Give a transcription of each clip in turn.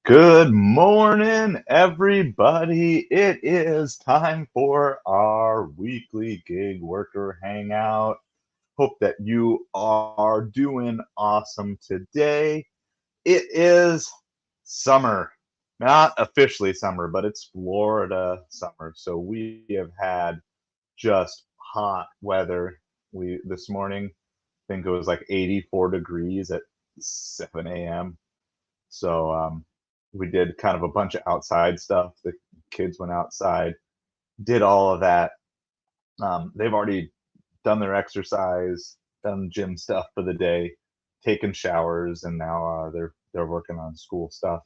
Good morning, everybody. It is time for our weekly gig worker hangout. Hope that you are doing awesome today. It is summer, not officially summer, but it's Florida summer. So we have had just hot weather. We this morning, I think it was like 84 degrees at 7 a.m. So we did kind of a bunch of outside stuff. The kids went outside, did all of that. They've already done their exercise, done gym stuff for the day, taken showers, and now they're working on school stuff.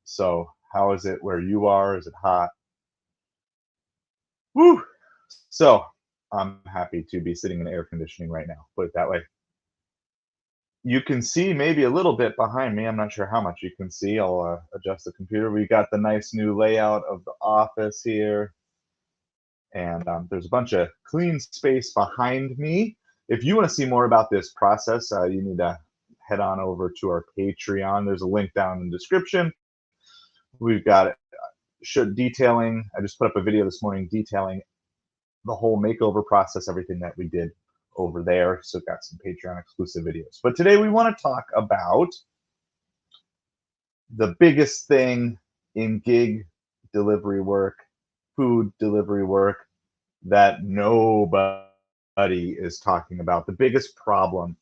So how is it where you are? Is it hot? Woo! So I'm happy to be sitting in air conditioning right now. Put it that way. You can see maybe a little bit behind me. I'm not sure how much you can see. I'll adjust the computer. We got the nice new layout of the office here, and there's a bunch of clean space behind me. If you want to see more about this process, you need to head on over to our Patreon. There's a link down in the description. We've got it detailing. I just put up a video this morning detailing the whole makeover process, everything that we did over there. So got some Patreon exclusive videos. But today we want to talk about the biggest thing in gig delivery work, food delivery work, that nobody is talking about. The biggest problem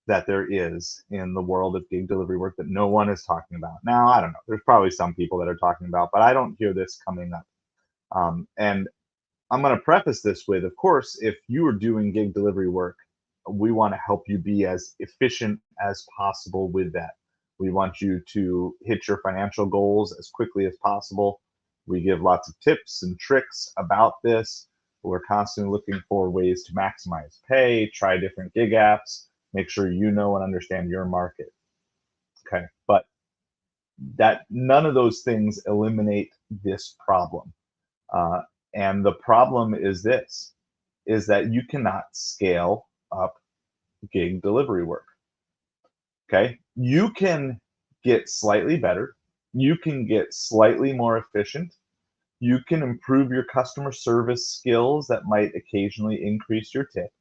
that there is in the world of gig delivery work that no one is talking about. Now, I don't know. There's probably some people that are talking about, but I don't hear this coming up. And I'm going to preface this with, of course, if you are doing gig delivery work, we want to help you be as efficient as possible with that. We want you to hit your financial goals as quickly as possible. We give lots of tips and tricks about this. We're constantly looking for ways to maximize pay, try different gig apps, make sure you know and understand your market. Okay, but that none of those things eliminate this problem. Uh, and the problem is this, is that you cannot scale up gig delivery work. Okay. You can get slightly better. You can get slightly more efficient. You can improve your customer service skills that might occasionally increase your tip.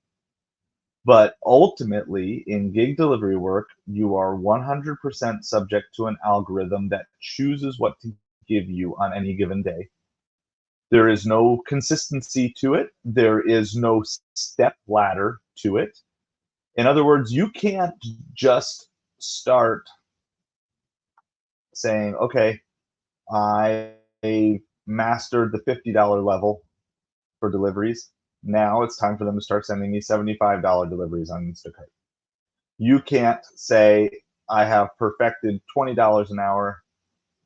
But ultimately, in gig delivery work, you are 100% subject to an algorithm that chooses what to give you on any given day. There is no consistency to it. There is no step ladder to it. In other words, you can't just start saying, okay, I mastered the $50 level for deliveries. Now it's time for them to start sending me $75 deliveries on Instacart. You can't say, I have perfected $20 an hour.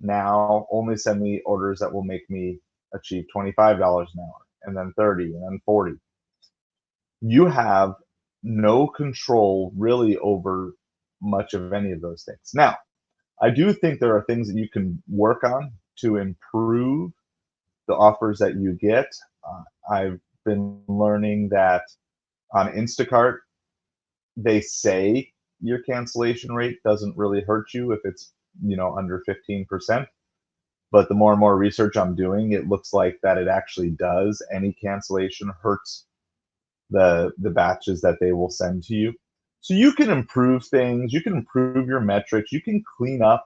Now only send me orders that will make me achieve $25 an hour, and then 30, and then 40. You have no control really over much of any of those things. Now, I do think there are things that you can work on to improve the offers that you get. I've been learning that on Instacart, they say your cancellation rate doesn't really hurt you if it's under 15%. But the more and more research I'm doing, it looks like that it actually does. Any cancellation hurts the batches that they will send to you. So you can improve things, you can improve your metrics, you can clean up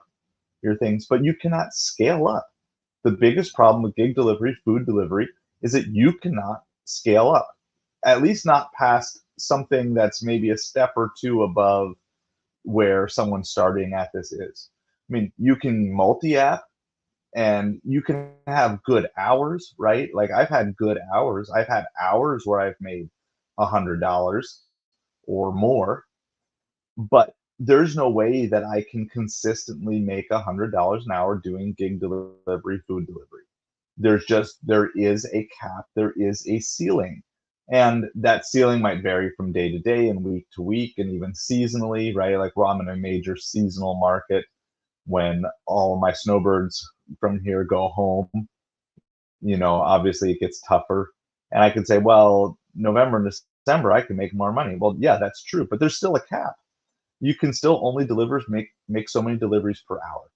your things, but you cannot scale up. The biggest problem with gig delivery, food delivery, is that you cannot scale up, at least not past something that's maybe a step or two above where someone starting at this is. I mean, you can multi-app and you can have good hours, right? Like I've had good hours. I've had hours where I've made $100 or more, but there's no way that I can consistently make $100 an hour doing gig delivery, food delivery. There is a cap, there is a ceiling. And that ceiling might vary from day to day and week to week and even seasonally, right? Like, well, I'm in a major seasonal market when all of my snowbirds from here go home. Obviously it gets tougher. And I could say, well, November and December, I can make more money. Well, yeah, that's true, but there's still a cap. You can still only make so many deliveries per hour.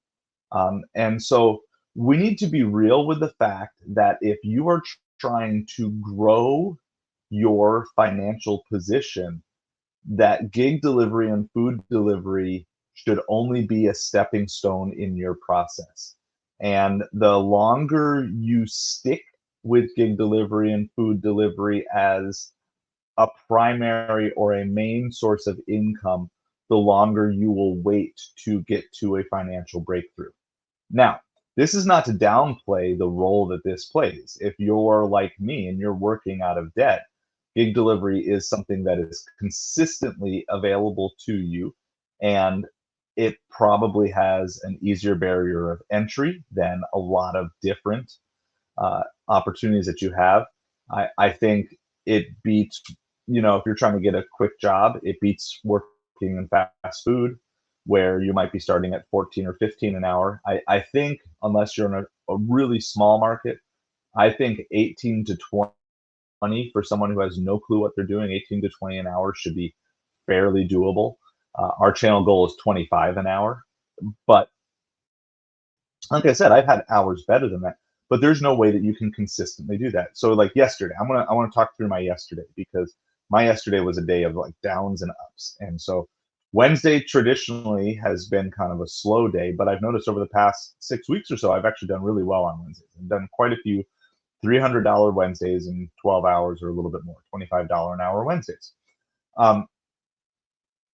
And so we need to be real with the fact that if you are trying to grow your financial position, that gig delivery and food delivery should only be a stepping stone in your process. And the longer you stick with gig delivery and food delivery as a primary or a main source of income, the longer you will wait to get to a financial breakthrough. Now, this is not to downplay the role that this plays. If you're like me and you're working out of debt, gig delivery is something that is consistently available to you, and it probably has an easier barrier of entry than a lot of different opportunities that you have. I think it beats, if you're trying to get a quick job, it beats working in fast food where you might be starting at 14 or 15 an hour. I think unless you're in a really small market, I think 18 to 20 for someone who has no clue what they're doing, 18 to 20 an hour should be fairly doable. Our channel goal is 25 an hour, but like I said, I've had hours better than that, but there's no way that you can consistently do that. So like yesterday, I want to talk through my yesterday because my yesterday was a day of like downs and ups. And so Wednesday traditionally has been kind of a slow day, but I've noticed over the past 6 weeks or so, I've actually done really well on Wednesdays. I've done quite a few $300 Wednesdays in 12 hours or a little bit more, $25 an hour Wednesdays. Um,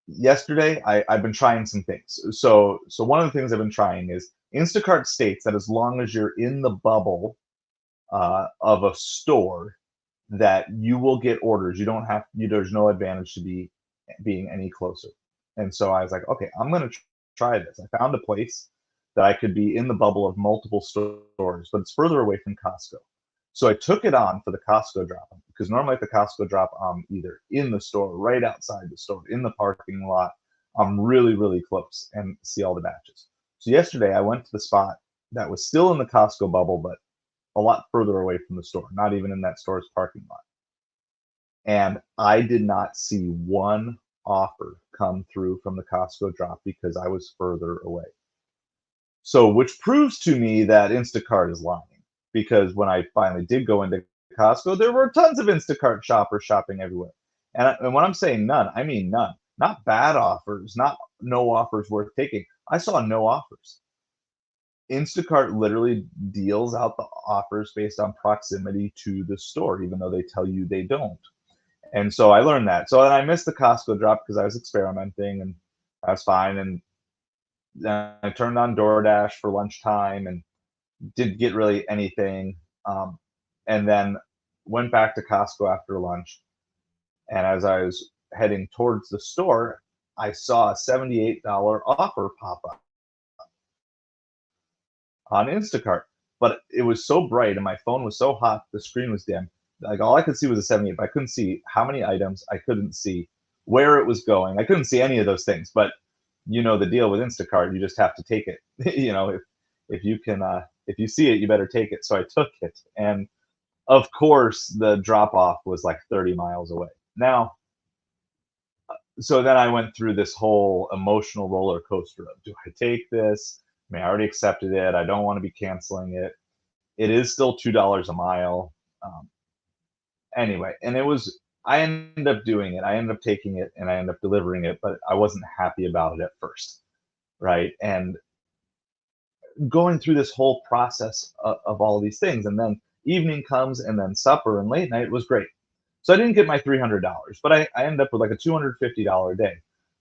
Yesterday I've been trying some things. So one of the things I've been trying is Instacart states that as long as you're in the bubble of a store, that you will get orders. You don't have you, there's no advantage to being any closer. And so I was like, okay, I'm gonna try this. I found a place that I could be in the bubble of multiple stores, but it's further away from Costco. So I took it on for the Costco drop because normally at the Costco drop, I'm either in the store, right outside the store, in the parking lot. I'm really, really close and see all the batches. So yesterday I went to the spot that was still in the Costco bubble, but a lot further away from the store, not even in that store's parking lot. And I did not see one offer come through from the Costco drop because I was further away. So, which proves to me that Instacart is lying because when I finally did go into Costco, there were tons of Instacart shoppers shopping everywhere. And when I'm saying none, I mean none. Not bad offers, not no offers worth taking. I saw no offers. Instacart literally deals out the offers based on proximity to the store, even though they tell you they don't. And so I learned that. So I missed the Costco drop because I was experimenting and that's fine. And then I turned on DoorDash for lunchtime and didn't get really anything. And then went back to Costco after lunch. And as I was heading towards the store, I saw a $78 offer pop up on Instacart. But it was so bright and my phone was so hot, the screen was dim. Like all I could see was a 78, but I couldn't see how many items. I couldn't see where it was going. I couldn't see any of those things. But you know the deal with Instacart, you just have to take it. If you can, if you see it, you better take it. So I took it, and of course the drop off was like 30 miles away. Now, so then I went through this whole emotional roller coaster of, do I take this? I mean, I already accepted it. I don't want to be canceling it. It is still $2 a mile. Um, anyway, and I ended up doing it. I ended up taking it and I ended up delivering it, but I wasn't happy about it at first. Right. And going through this whole process of all these things. And then evening comes and then supper and late night was great. So I didn't get my $300, but I ended up with like a $250 day.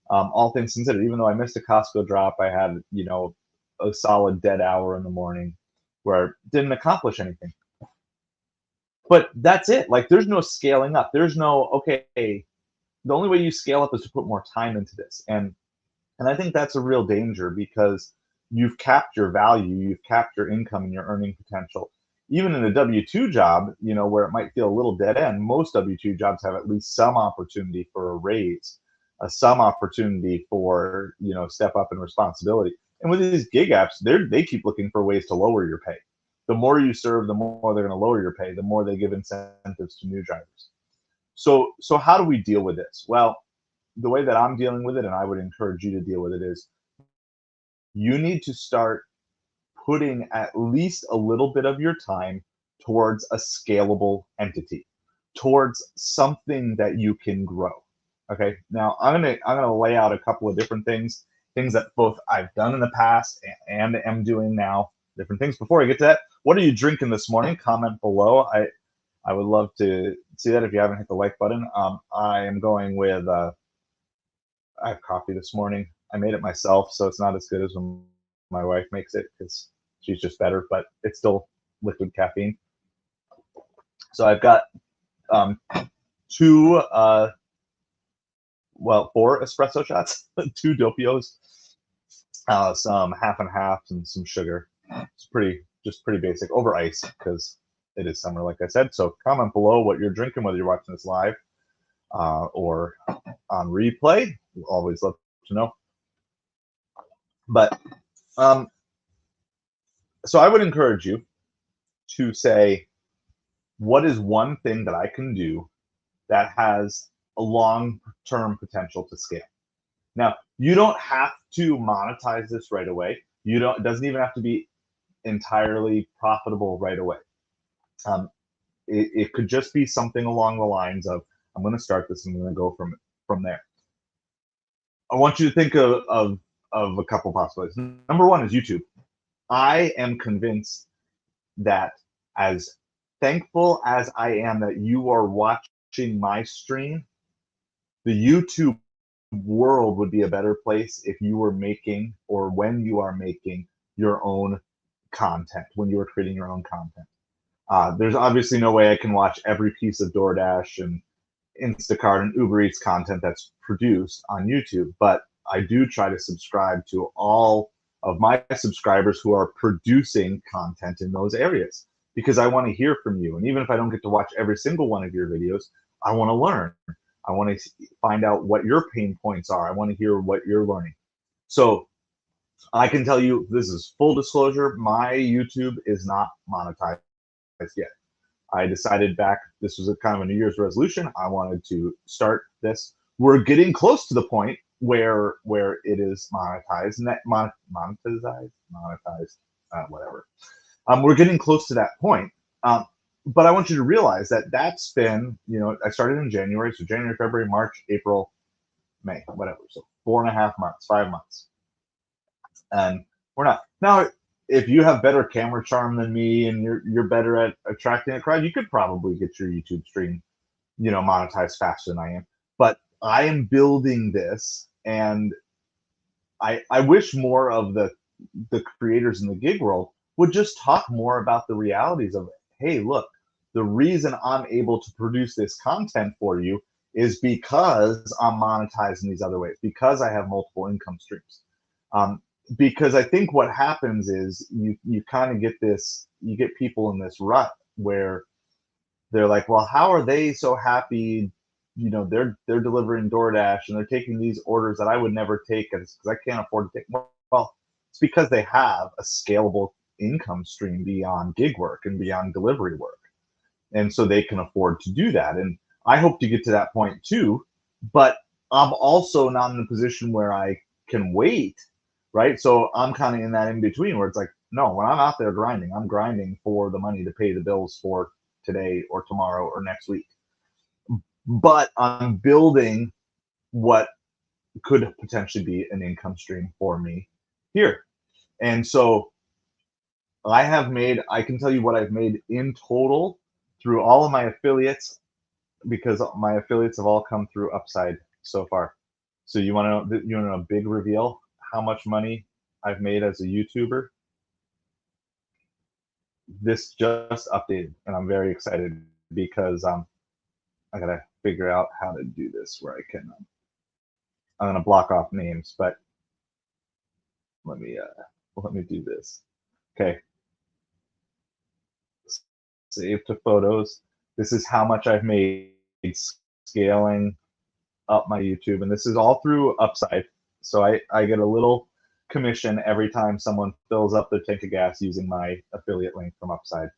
All things considered, even though I missed a Costco drop, I had, a solid dead hour in the morning where I didn't accomplish anything. But that's it. Like there's no scaling up. There's no, okay, the only way you scale up is to put more time into this. And I think that's a real danger because you've capped your value, you've capped your income and your earning potential. Even in a W 2 job, where it might feel a little dead end, most W 2 jobs have at least some opportunity for a raise, some opportunity for, step up in responsibility. And with these gig apps, they keep looking for ways to lower your pay. The more you serve, the more they're going to lower your pay, the more they give incentives to new drivers. So how do we deal with this? Well, the way that I'm dealing with it, and I would encourage you to deal with it, is you need to start putting at least a little bit of your time towards a scalable entity, towards something that you can grow. Okay. Now I'm gonna lay out a couple of different things that both I've done in the past and am doing now. Different things. Before I get to that, what are you drinking this morning? Comment below. I would love to see that if you haven't hit the like button. I am going with I have coffee this morning. I made it myself, so it's not as good as when my wife makes it because she's just better, but it's still liquid caffeine. So I've got two, four espresso shots, two Doppios, some half and half, and some sugar. It's just pretty basic over ice because it is summer, like I said. So comment below what you're drinking, whether you're watching this live or on replay. We'll always love to know. But so I would encourage you to say, what is one thing that I can do that has a long-term potential to scale? Now, you don't have to monetize this right away. It doesn't even have to be entirely profitable right away. It could just be something along the lines of, I'm going to start this and I'm going to go from there. I want you to think of a couple possibilities. Number one is YouTube. I am convinced that, as thankful as I am that you are watching my stream, the YouTube world would be a better place if you were making, or when you are making, your own content, when you are creating your own content. There's obviously no way I can watch every piece of DoorDash and Instacart and Uber Eats content that's produced on YouTube, but I do try to subscribe to all of my subscribers who are producing content in those areas, because I want to hear from you. And even if I don't get to watch every single one of your videos, I want to learn. I want to find out what your pain points are. I want to hear what you're learning. So I can tell you, this is full disclosure, my YouTube is not monetized yet. I decided this was a kind of a New Year's resolution. I wanted to start this. We're getting close to the point where it is monetized, and that monetized, whatever. We're getting close to that point. But I want you to realize that that's been, I started in January, so January, February, March, April, May, whatever. So 4.5 months, 5 months. And we're not. Now, if you have better camera charm than me and you're better at attracting a crowd, you could probably get your YouTube stream, monetized faster than I am. But I am building this, and I wish more of the creators in the gig world would just talk more about the realities of, hey, look, the reason I'm able to produce this content for you is because I'm monetizing these other ways, because I have multiple income streams. Because I think what happens is you kind of get people in this rut where they're like, well, how are they so happy? They're delivering DoorDash and they're taking these orders that I would never take because I can't afford to take. Well, it's because they have a scalable income stream beyond gig work and beyond delivery work. And so they can afford to do that. And I hope to get to that point too, but I'm also not in a position where I can wait, right? So I'm kind of in that in between where it's like, no, when I'm out there grinding, I'm grinding for the money to pay the bills for today or tomorrow or next week. But I'm building what could potentially be an income stream for me here. And so I can tell you what I've made in total through all of my affiliates, because my affiliates have all come through Upside so far. So you want to know a big reveal how much money I've made as a YouTuber? This just updated, and I'm very excited because I gotta figure out how to do this where I can. I'm gonna block off names, but let me do this. Okay. Save to photos. This is how much I've made scaling up my YouTube, and this is all through Upside. So I get a little commission every time someone fills up their tank of gas using my affiliate link from Upside.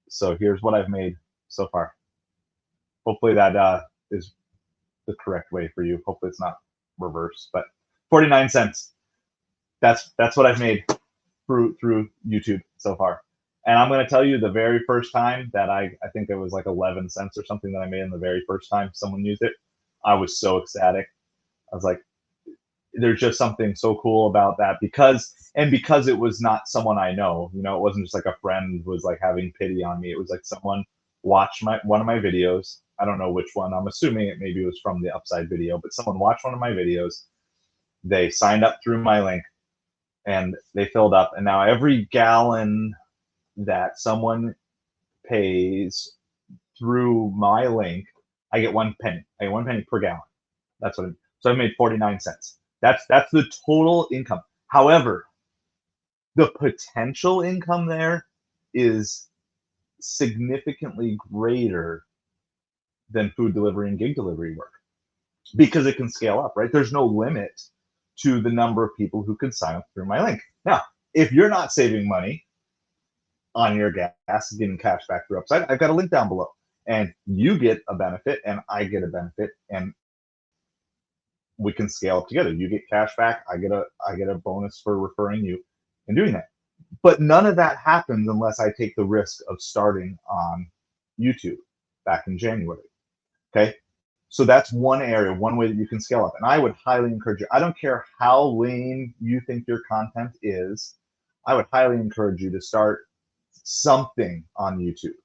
So here's what I've made so far. Hopefully that is the correct way for you. Hopefully it's not reverse, but 49 cents. That's what I've made. through YouTube so far. And I'm going to tell you, the very first time that I think it was like 11 cents or something that I made in the very first time someone used it, I was so ecstatic. I was like, there's just something so cool about that, because it was not someone I know. You know, it wasn't just like a friend was like having pity on me. It was like someone watched one of my videos. I don't know which one. I'm assuming it maybe was from the Upside video, but someone watched one of my videos. They signed up through my link and they filled up. And now every gallon that someone pays through my link, I get 1 penny. I get 1 penny per gallon. That's what so I made 49 cents. That's the total income. However, the potential income there is significantly greater than food delivery and gig delivery work, because it can scale up, right? There's no limit to the number of people who can sign up through my link. Now, if you're not saving money on your gas, getting cash back through Upside, I've got a link down below, and you get a benefit and I get a benefit, and we can scale up together. You get cash back, I get a bonus for referring you and doing that. But none of that happens unless I take the risk of starting on YouTube back in January. Okay, so that's one area, one way that you can scale up. And I would highly encourage you. I don't care how lame you think your content is. I would highly encourage you to start something on YouTube,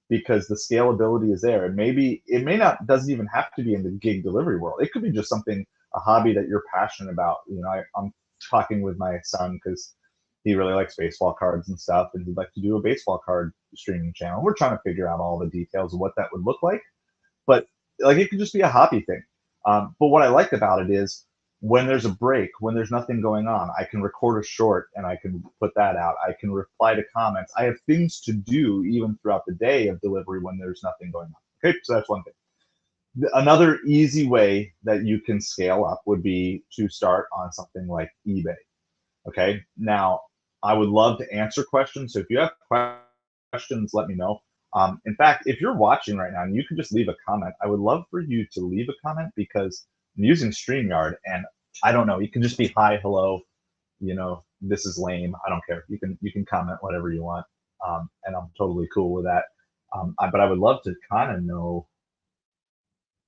because the scalability is there. And maybe it doesn't even have to be in the gig delivery world. It could be just something, a hobby that you're passionate about. You know, I'm talking with my son because he really likes baseball cards and stuff, and he'd like to do a baseball card streaming channel. We're trying to figure out all the details of what that would look like, but like it could just be a hobby thing. But what I like about it is, when there's a break, when there's nothing going on, I can record a short and I can put that out. I can reply to comments. I have things to do even throughout the day of delivery when there's nothing going on. Okay, so that's one thing. Another easy way that you can scale up would be to start on something like eBay. Okay, now I would love to answer questions. So if you have questions, let me know. In fact, if you're watching right now and you can just leave a comment, I would love for you to leave a comment, because I'm using StreamYard, and I don't know, you can just be hi, hello, you know, this is lame. I don't care. You can comment whatever you want, and I'm totally cool with that. But I would love to kind of know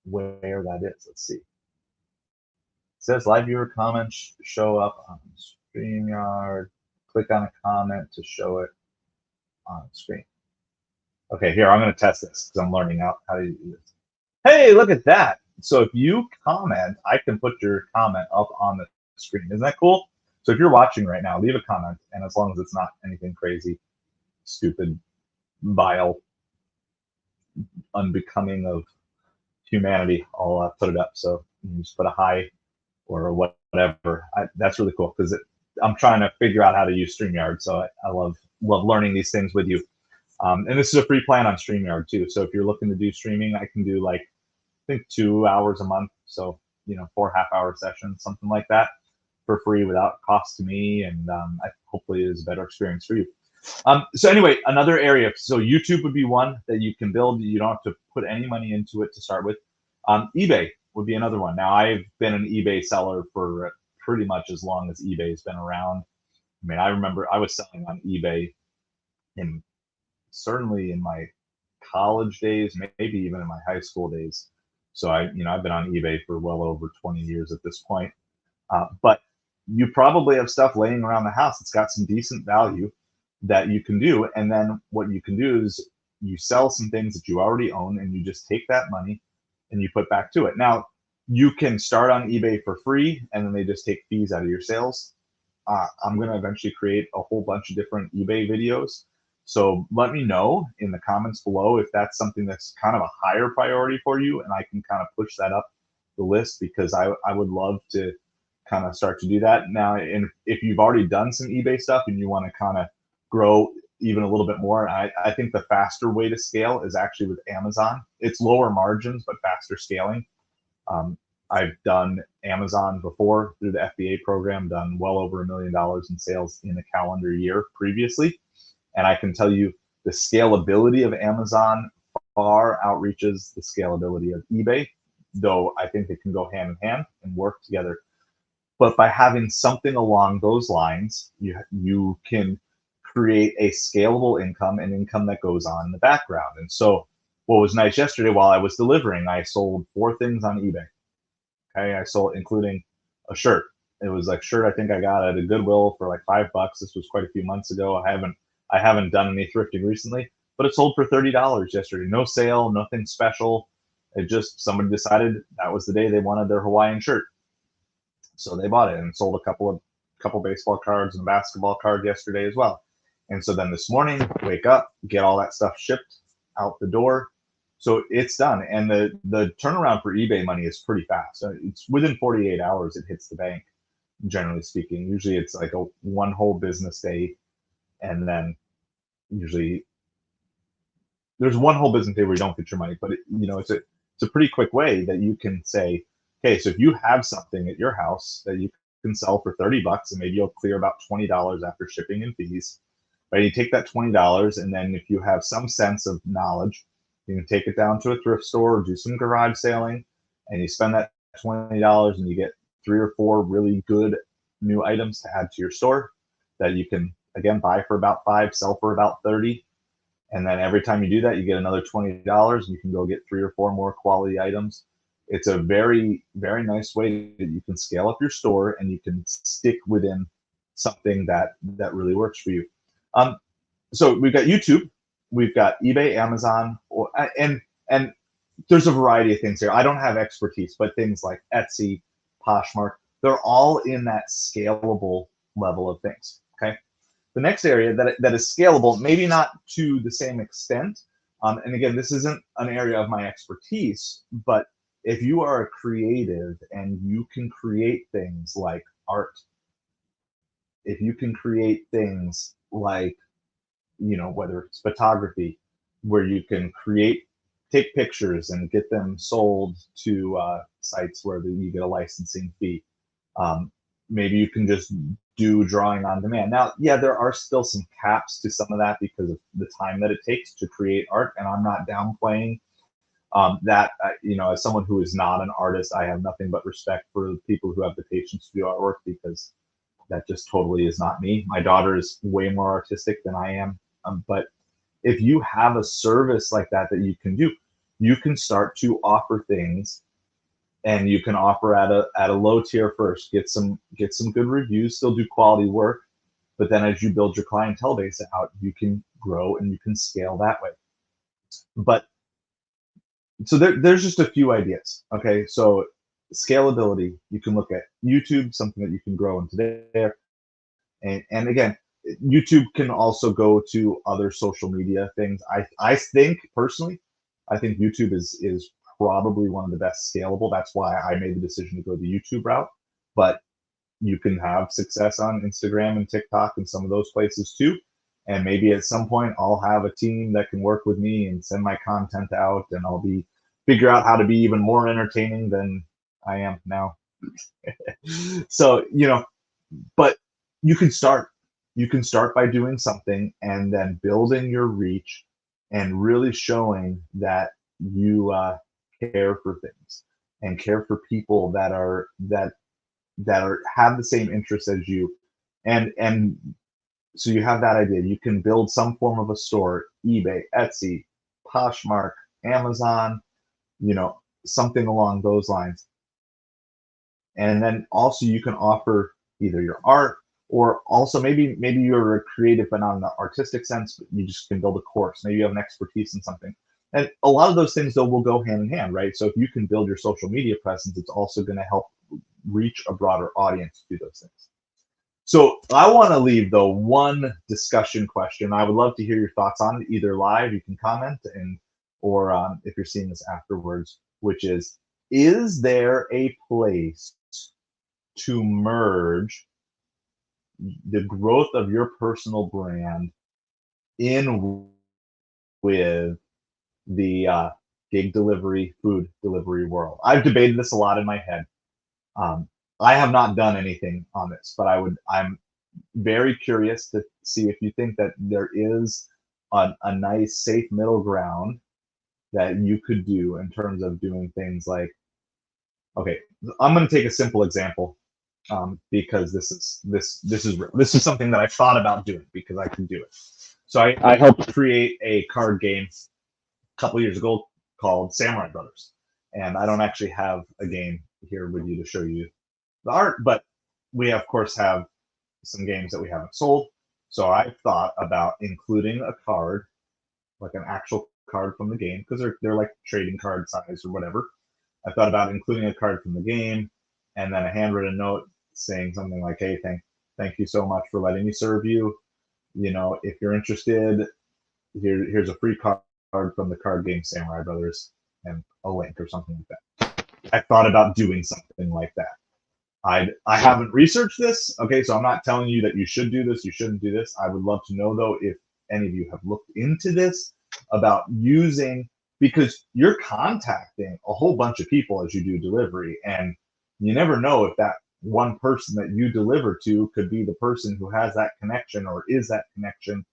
where that is. Let's see. It says live viewer comments show up on StreamYard. Click on a comment to show it on screen. Okay, here, I'm going to test this because I'm learning out how to do this. Hey, look at that. So if you comment, I can put your comment up on the screen. Isn't that cool? So if you're watching right now, leave a comment, and as long as it's not anything crazy, stupid, vile, unbecoming of humanity, I'll put it up. So you just put a hi or whatever. That's really cool, because I'm trying to figure out how to use StreamYard, so I love learning these things with you. And this is a free plan on StreamYard too. So if you're looking to do streaming, I can do like, I think 2 hours a month. So, you know, 4 half-hour sessions, something like that, for free without cost to me. And hopefully it is a better experience for you. So anyway, another area. So YouTube would be one that you can build. You don't have to put any money into it to start with. eBay would be another one. Now, I've been an eBay seller for pretty much as long as eBay's been around. I mean, I remember I was selling on eBay certainly in my college days, maybe even in my high school days. So I've been on eBay for well over 20 years at this point. But you probably have stuff laying around the house that's got some decent value that you can do. And then what you can do is you sell some things that you already own, and you just take that money and you put back to it. Now, you can start on eBay for free, and then they just take fees out of your sales. I'm going to eventually create a whole bunch of different eBay videos. So let me know in the comments below if that's something that's kind of a higher priority for you, and I can kind of push that up the list, because I would love to kind of start to do that. Now, and if you've already done some eBay stuff and you want to kind of grow even a little bit more, I think the faster way to scale is actually with Amazon. It's lower margins, but faster scaling. I've done Amazon before through the FBA program, done well over $1 million in sales in a calendar year previously. And I can tell you the scalability of Amazon far outreaches the scalability of eBay, though I think they can go hand in hand and work together. But by having something along those lines, you can create a scalable income, and income that goes on in the background. And so what was nice yesterday, while I was delivering, I sold 4 things on eBay. Okay, I sold, including a shirt. It was like shirt I think I got at a Goodwill for like $5. This was quite a few months ago. I haven't done any thrifting recently, but it sold for $30 yesterday. No sale, nothing special. It just, somebody decided that was the day they wanted their Hawaiian shirt, so they bought it, and sold a couple baseball cards and a basketball card yesterday as well. And so then this morning, wake up, get all that stuff shipped out the door. So it's done. And the turnaround for eBay money is pretty fast. It's within 48 hours it hits the bank, generally speaking. Usually it's like a one whole business day, and then usually there's one whole business day where you don't get your money, but it's a pretty quick way that you can say, okay, so if you have something at your house that you can sell for $30, and maybe you'll clear about $20 after shipping and fees, right? You take that $20, and then if you have some sense of knowledge, you can take it down to a thrift store or do some garage sailing, and you spend that $20, and you get 3 or 4 really good new items to add to your store that you can again buy for about 5, sell for about 30. And then every time you do that, you get another $20, and you can go get 3 or 4 more quality items. It's a very, very nice way that you can scale up your store, and you can stick within something that really works for you. Um, so we've got YouTube, we've got eBay, Amazon, and there's a variety of things here. I don't have expertise, but things like Etsy, Poshmark, they're all in that scalable level of things. Okay. The next area that is scalable, maybe not to the same extent, and again, this isn't an area of my expertise, but if you are a creative and you can create things like art, if you can create things like, whether it's photography, where you can take pictures and get them sold to sites where you get a licensing fee. Um, Maybe you can just do drawing on demand. Now, yeah, there are still some caps to some of that because of the time that it takes to create art, and I'm not downplaying that. As someone who is not an artist, I have nothing but respect for the people who have the patience to do artwork, because that just totally is not me. My daughter is way more artistic than I am. But if you have a service like that you can do, you can start to offer things, and you can offer at a low tier first, get some good reviews, still do quality work, but then as you build your clientele base out, you can grow and you can scale that way. But so there's just a few ideas. Okay, so scalability, you can look at YouTube, something that you can grow into there. And again, YouTube can also go to other social media things. I think personally, I think YouTube is probably one of the best scalable. That's why I made the decision to go the YouTube route. But you can have success on Instagram and TikTok and some of those places too. And maybe at some point I'll have a team that can work with me and send my content out, and I'll figure out how to be even more entertaining than I am now. So, but you can start. You can start by doing something and then building your reach and really showing that you care for things and care for people that have the same interests as you. And so you have that idea. You can build some form of a store, eBay, Etsy, Poshmark, Amazon, something along those lines. And then also you can offer either your art, or also maybe you're a creative but not in the artistic sense, but you just can build a course. Maybe you have an expertise in something. And a lot of those things though will go hand in hand, right? So if you can build your social media presence, it's also going to help reach a broader audience to do those things. So I want to leave though one discussion question. I would love to hear your thoughts on it, either live, you can comment, or if you're seeing this afterwards, which is there a place to merge the growth of your personal brand in with the gig delivery, food delivery world? I've debated this a lot in my head. I have not done anything on this, but I'm very curious to see if you think that there is a nice, safe middle ground that you could do in terms of doing things like, okay, I'm going to take a simple example. because this is something that I thought about doing because I can do it. So I helped create a card game a couple years ago called Samurai Brothers, and I don't actually have a game here with you to show you the art, but we of course have some games that we haven't sold. So I thought about including a card, like an actual card from the game, because they're like trading card size or whatever. I thought about including a card from the game, and then a handwritten note saying something like, "Hey, thank you so much for letting me serve you. You know, if you're interested, here's a free card from the card game Samurai Brothers, and a link or something like that." I thought about doing something like that. I haven't researched this, okay, so I'm not telling you that you should do this, you shouldn't do this. I would love to know though if any of you have looked into this about using, because you're contacting a whole bunch of people as you do delivery, and you never know if that one person that you deliver to could be the person who has that connection or is that connection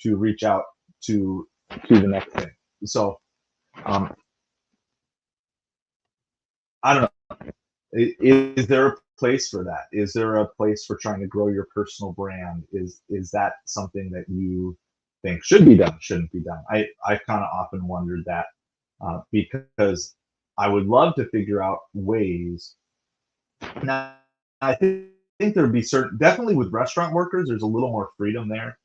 to reach out to the next thing. So I don't know. Is there a place for that? Is there a place for trying to grow your personal brand? Is that something that you think should be done, shouldn't be done? I kind of often wondered that because I would love to figure out ways. Now, I think there'd be definitely with restaurant workers, there's a little more freedom there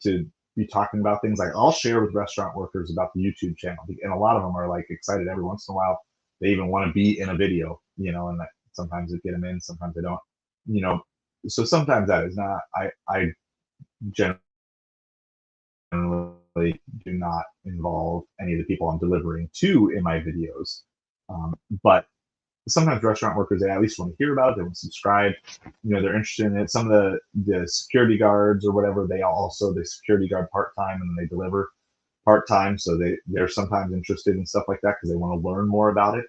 to be talking about things. Like I'll share with restaurant workers about the YouTube channel, and a lot of them are like excited every once in a while. They even want to be in a video, you know, and that sometimes they get them in, sometimes they don't, you know. So sometimes that is not. I generally do not involve any of the people I'm delivering to in my videos, but sometimes restaurant workers, they at least want to hear about it, they want to subscribe, you know, they're interested in it. Some of the security guards or whatever, they security guard part-time and then they deliver part-time, so they're sometimes interested in stuff like that because they want to learn more about it.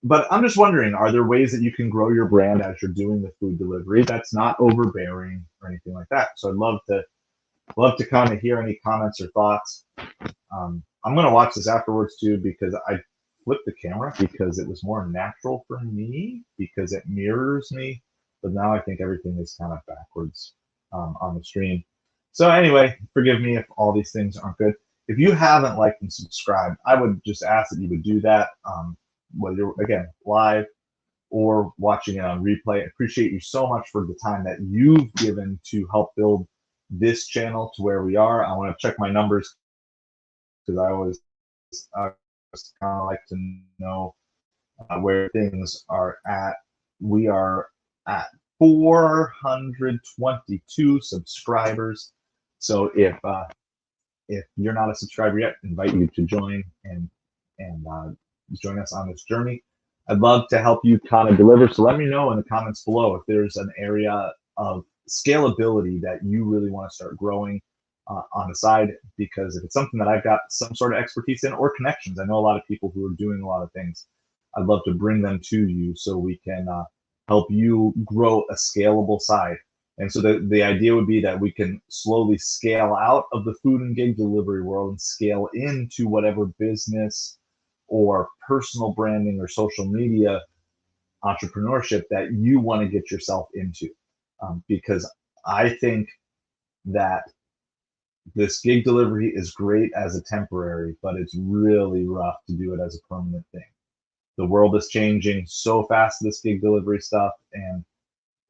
But I'm just wondering, are there ways that you can grow your brand as you're doing the food delivery that's not overbearing or anything like that? So I'd love to kind of hear any comments or thoughts. I'm going to watch this afterwards too, because I flipped the camera because it was more natural for me because it mirrors me. But now I think everything is kind of backwards on the stream. So anyway, forgive me if all these things aren't good. If you haven't liked and subscribed, I would just ask that you would do that, whether you're, again, live or watching it on replay. I appreciate you so much for the time that you've given to help build this channel to where we are. I want to check my numbers because I always kind of like to know where things are at. We are at 422 subscribers. So if you're not a subscriber yet, I invite you to join and join us on this journey. I'd love to help you kind of deliver. So let me know in the comments below if there's an area of scalability that you really want to start growing on the side, because if it's something that I've got some sort of expertise in or connections, I know a lot of people who are doing a lot of things. I'd love to bring them to you so we can help you grow a scalable side. And so the idea would be that we can slowly scale out of the food and gig delivery world and scale into whatever business or personal branding or social media entrepreneurship that you want to get yourself into. Because I think that this gig delivery is great as a temporary, but it's really rough to do it as a permanent thing. The world is changing so fast, this gig delivery stuff, and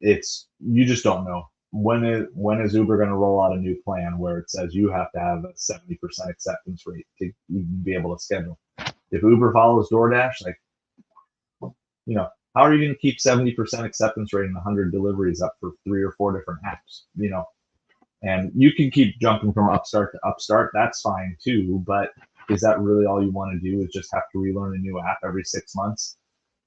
you just don't know when is Uber going to roll out a new plan where it says you have to have a 70% acceptance rate to even be able to schedule. If Uber follows DoorDash, like, you know, how are you going to keep 70% acceptance rate and 100 deliveries up for 3 or 4 different apps? You know, and you can keep jumping from upstart to upstart. That's fine too, but is that really all you want to do? Is just have to relearn a new app every 6 months?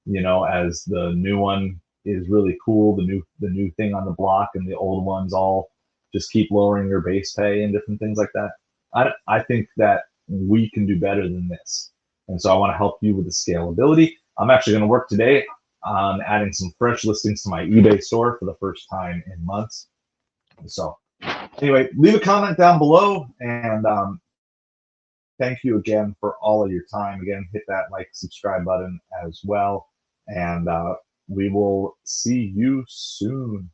You know, as the new one is really cool, the new thing on the block, and the old ones all just keep lowering your base pay and different things like that. I think that we can do better than this, and so I want to help you with the scalability. I'm actually going to work today on adding some fresh listings to my eBay store for the first time in months. So anyway, leave a comment down below, and thank you again for all of your time. Again, hit that like, subscribe button as well. And we will see you soon.